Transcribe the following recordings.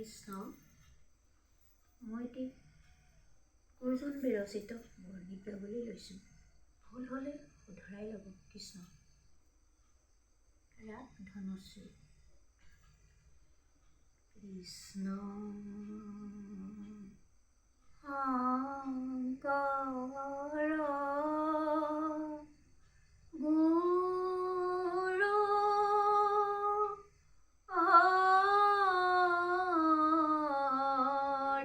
কৃষ্ণ। মই এটি কোনজন বিৰচিত বৰগীত গাবলৈ লৈছোঁ। ভুল হ'লে শুধৰাই ল'ব কৃষ্ণ। ৰাগ ধনশ্ৰী। কৃষ্ণ শংকৰ গুৰু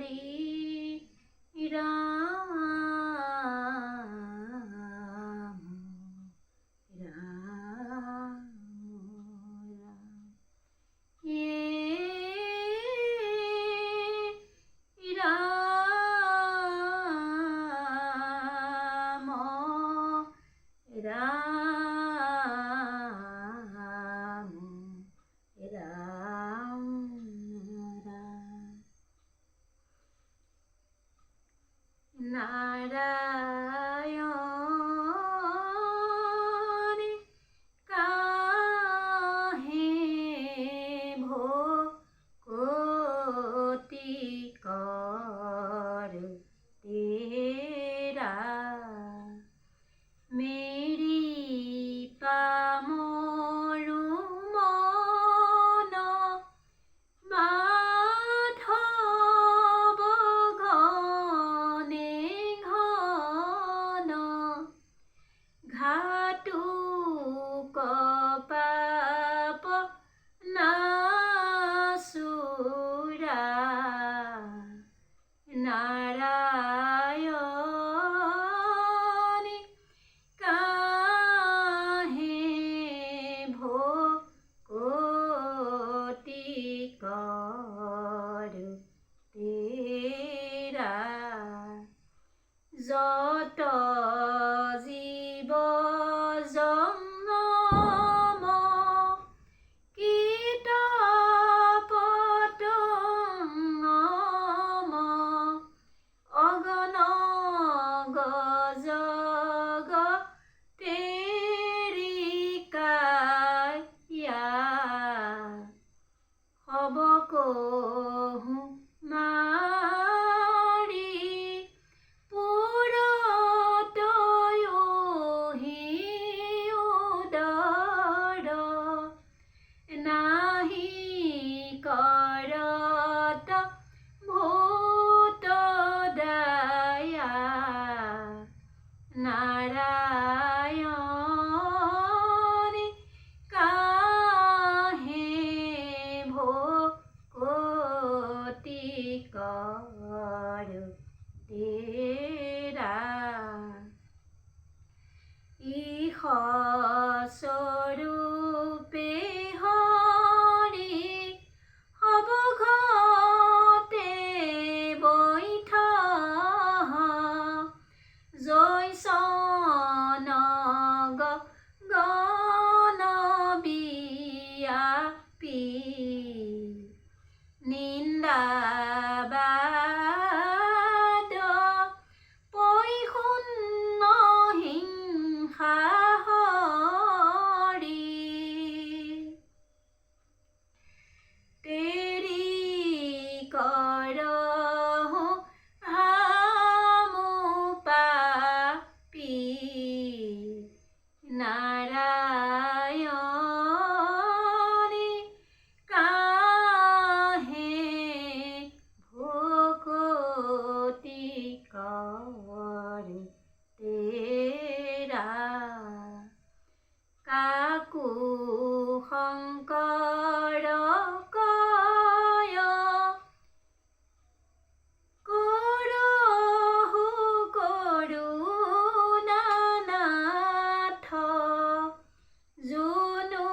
হৰি ৰাম ৰাম নাৰায়ণ কাহে ভকতি কৰ তেৰা মেৰি পামৰু মন মাধৱ ঘনে ঘন ঘাটু পাপ নাসুৰা নাৰায়ণ কাহে ভকতি কৰ তেৰা যত জীৱ জঙ্গম কীট পতঙ্গম অগণ গজগ তেৰিকায়া হব কহু মাৰি পুৰতয়হি উদৰ নাহি কৰত ভূত দায়া নাৰায়ণ কাহে ভকতি কৰ তেৰা ইহ স্বৰূপে হৰি হব ঘতে বৈঠ জৈসন গণ বিয়াপি নিন্দাবাদ পৈশূন্য হিংসা হৰি তেৰি কৰহু হামু পাপি নাৰায়ণ কাহে ভকতি কৰ তেৰা কাকু শংকৰ কয় কৰহু কৰোনানাথ জুনু